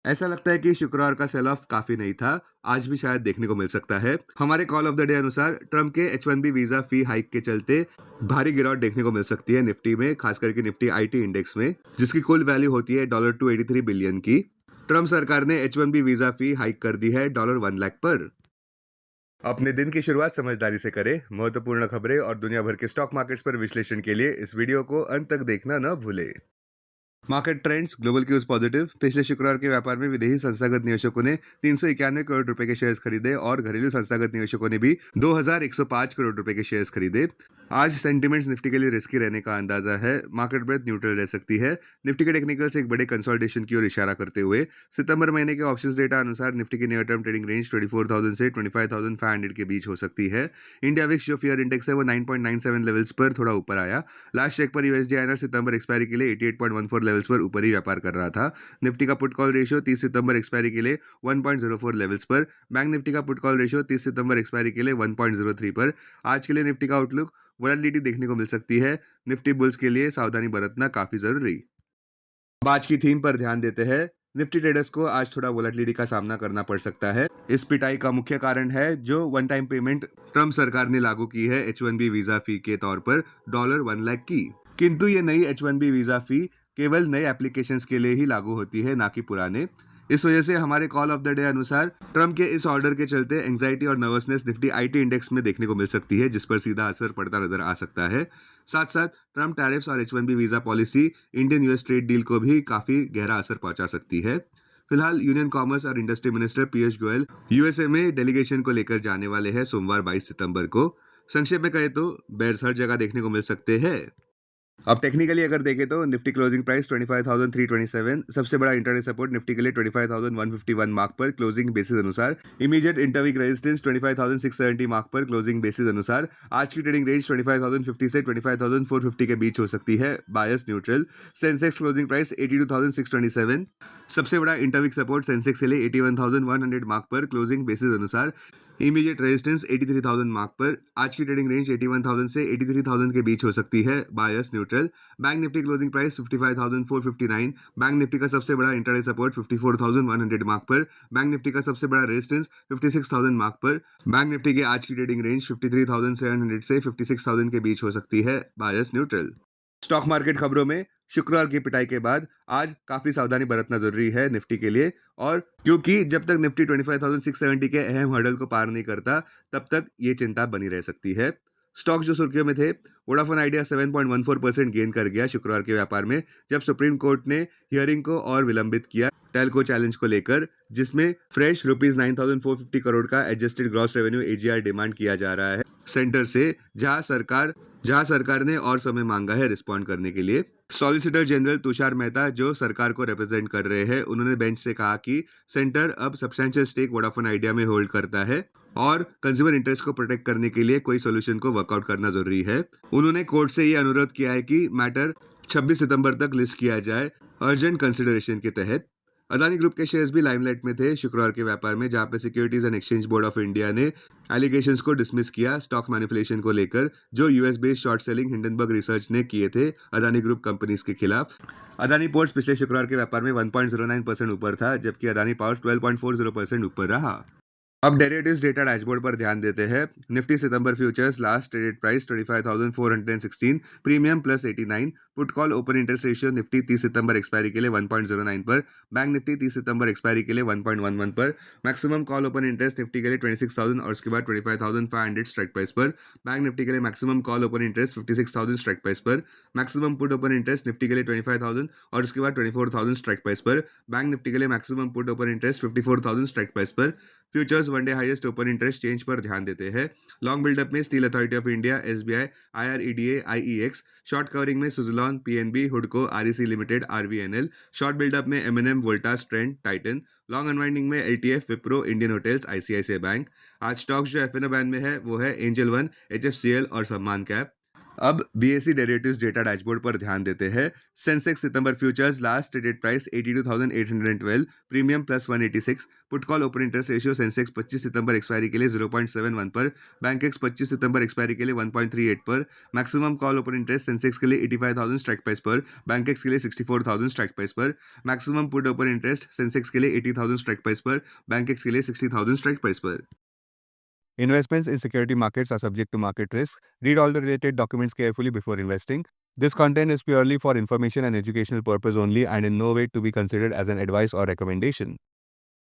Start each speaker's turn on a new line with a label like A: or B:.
A: ऐसा लगता है कि शुक्रवार का सेल ऑफ काफी नहीं था। आज भी शायद देखने को मिल सकता है। हमारे कॉल ऑफ द डे अनुसार ट्रम्प के H1B वीजा फी हाइक के चलते भारी गिरावट देखने को मिल सकती है निफ्टी में, खास करके निफ्टी आईटी इंडेक्स में, जिसकी कुल वैल्यू होती है $283 बिलियन की। ट्रम्प सरकार ने H1B वीजा फी हाइक कर दी है $1 लाख पर। अपने दिन की शुरुआत समझदारी से करें। महत्वपूर्ण खबरें और दुनिया भर के स्टॉक मार्केट्स पर विश्लेषण के लिए इस वीडियो को अंत तक देखना न भूलें। Market trends, global cues positive. पिछले शुक्रवार के व्यापार में विदेशी संस्थागत निवेशकों ने 391 करोड़ रुपए के शेयर्स खरीदे और घरेलू संस्थागत निवेशकों ने भी 2105 करोड़ रुपए के शेयर्स खरीदे। आज सेंटिमेंट्स निफ्टी के लिए रिस्की रहने का अंदाजा है। मार्केट ब्रेथ न्यूट्रल रह सकती है। निफ्टी के टेक्निकल्स एक बड़े कंसोलिडेशन की ओर इशारा करते हुए सितंबर महीने के ऑप्शंस डेटा अनुसार निफ्टी की नियर टर्म ट्रेडिंग रेंज 24,000 से 25,500 के बीच हो सकती है। इंडिया विक्स जो फियर इंडेक्स है वो 9.97 लेवल्स पर थोड़ा ऊपर आया। लास्ट चेक पर यूएसडी आईएनआर सितंबर एक्सपायरी के लिए 88.14 लेवल्स पर ऊपर ही व्यापार कर रहा था। निफ्टी का पुट कॉल रेशियो 30 सितंबर एक्सपायरी के लिए 1.04 लेवल्स पर। बैंक निफ्टी का पुट कॉल रेशियो 30 सितंबर एक्सपायरी के लिए 1.03 पर। आज के लिए निफ्टी का आउटलुक वोलेटिलिटी देखने को मिल सकती है। निफ्टी बुल्स के लिए सावधानी बरतना काफी जरूरी। अब आज की थीम पर ध्यान देते हैं। निफ्टी ट्रेडर्स को आज थोड़ा वोलेटिलिटी का सामना करना पड़ सकता है। इस पिटाई का मुख्य कारण है जो वन टाइम पेमेंट ट्रम्प सरकार ने लागू की है H1B वीजा फी के तौर पर $1 लाख की। किंतु ये नई H1B वीजा फी केवल नए एप्लीकेशंस के लिए ही लागू होती है, ना कि पुराने। इस वजह से हमारे कॉल ऑफ द डे अनुसार ट्रम्प के इस ऑर्डर के चलते एंग्जाइटी और नर्वसनेस निफ्टी आईटी इंडेक्स में देखने को मिल सकती है, जिस पर सीधा असर पड़ता नजर आ सकता है। साथ साथ ट्रम्प टैरिफ्स और H1B visa policy Indian US trade deal को भी काफी गहरा असर पहुंचा सकती है। फिलहाल यूनियन कॉमर्स और industry minister Piyush Goyal USA में डेलीगेशन को लेकर जाने वाले हैं सोमवार 22 सितंबर को। संक्षेप में कहें तो बेयर्स हर जगह देखने को मिल सकते हैं। अब टेक्निकली अगर देखें तो निफ्टी क्लोजिंग प्राइस 25,327, सबसे बड़ा इंटरडे सपोर्ट निफ्टी के लिए 25,151 मार्क पर क्लोजिंग बेसिस अनुसार। इमीडिएट इंटरवीक रेजिस्टेंस 25,670 मार्क पर क्लोजिंग बेसिस अनुसार। आज की ट्रेडिंग रेंज 25,050 से 25,450 के बीच हो सकती है, bias neutral. Sensex closing price 82,627, सबसे बड़ा इंटरवीक सपोर्ट सेंसेक्स के लिए 81,100 मार्क पर क्लोजिंग बेसिस अनुसार। इमीडिएट रेजिस्टेंस 83,000 मार्क पर। आज की ट्रेडिंग रेंज 81,000 से 83,000 के बीच हो सकती है, bias neutral. Bank Nifty closing price 55,459। Bank Nifty का सबसे बड़ा इंटरडे सपोर्ट 54,100 मार्क पर। बैंक निफ्टी का सबसे बड़ा रेजिस्टेंस 56,000 मार्क पर। बैंक निफ्टी की आज की ट्रेडिंग रेंज 53,700 से 56,000 के बीच हो सकती है, बायस न्यूट्रल। स्टॉक मार्केट खबरों में शुक्रवार की पिटाई के बाद आज काफी सावधानी बरतना जरूरी है निफ्टी के लिए, और क्योंकि जब तक निफ्टी 25,670 के अहम हर्डल को पार नहीं करता तब तक ये चिंता बनी रह सकती है। स्टॉक्स जो सुर्खियों में थे, वोडाफोन आइडिया 7.14% गेन कर गया शुक्रवार के व्यापार में, जब सुप्रीम कोर्ट ने हियरिंग को और विलंबित किया टेलको चैलेंज को लेकर, जिसमें फ्रेश ₹9,450 करोड़ का adjusted gross revenue AGR demand किया जा रहा है सेंटर से, जहां सरकार ने और समय मांगा है रिस्पॉन्ड करने के लिए। सॉलिसिटर जनरल तुषार मेहता जो सरकार को रिप्रेजेंट कर रहे हैं, उन्होंने बेंच से कहा कि सेंटर अब सब्सटेंशियल स्टेक वोडाफोन आइडिया में होल्ड करता है और कंज्यूमर इंटरेस्ट को प्रोटेक्ट करने के लिए कोई सोल्यूशन को वर्कआउट करना जरूरी है। उन्होंने कोर्ट से ये अनुरोध किया है कि मैटर 26 सितंबर तक लिस्ट किया जाए अर्जेंट कंसिडरेशन के तहत। अदानी ग्रुप के शेयर्स भी लाइमलाइट में थे शुक्रवार के व्यापार में, जहां पे securities and exchange board of India ने एलिगेशंस को डिसमिस किया स्टॉक मैनिपुलेशन को लेकर, जो US based short selling Hindenburg research ने किए थे अदानी ग्रुप कंपनीज के खिलाफ। अदानी पोर्ट्स पिछले शुक्रवार के व्यापार में 1.09% ऊपर था, जबकि अदानी पावर 12.40% ऊपर रहा। अब डेरिवेटिव्स डेटा डैशबोर्ड पर ध्यान देते हैं। निफ्टी सितंबर futures last traded price 25,416, premium +89। Put call open interest ratio Nifty 30 सितंबर एक्सपायरी के लिए 1.09 पर। बैंक निफ्टी 30 सितंबर एक्सपायरी के लिए 1.11 पर। Maximum call open interest Nifty के लिए 26,000 और उसके बाद 25,500 स्ट्राइक प्राइस पर। बैंक निफ्टी के लिए maximum call open interest 56,000 strike price पर। Maximum put open interest Nifty के लिए 25,000 और उसके बाद 24,000 स्ट्राइक प्राइस पर। बैंक निफ्टी के लिए maximum put open interest 54,000 strike price पर। Futures one day highest open interest change पर ध्यान देते हैं। लॉन्ग बिल्डअप में steel authority of India, SBI, IREDA, IEX. Short covering में सुजुलॉन, पीएनबी, हुडको, REC limited, RVNL. Short buildup में MNM, Voltas, Trent, Titan. Long unwinding में LTF, Wipro, Indian hotels, ICICI bank. आज स्टॉक्स जो एफएनओ बैंड में है वो है एंजल वन, एचएफसीएल और सम्मान कैप। अब बीएसई डेरिवेटिव्स डेटा डैशबोर्ड पर ध्यान देते हैं। सेंसेक्स सितंबर futures last traded price 82,812, premium plus 186, put call open interest ratio Sensex 25 सितंबर एक्सपायरी के लिए 0.71 पर, बैंकेक्स 25 सितंबर एक्सपायरी के लिए 1.38 पर, maximum call open interest Sensex के लिए 85,000 स्ट्राइक प्राइस पर, बैंकेक्स के लिए 64,000 स्ट्राइक प्राइस पर, maximum put open interest Sensex के लिए 80,000 स्ट्राइक प्राइस पर, बैंकेक्स के लिए 60,000 स्ट्राइक प्राइस पर। Investments in security markets are subject to market risk. Read all the related documents carefully before investing. This content is purely for information and educational purpose only and in no way to be considered as an advice or recommendation.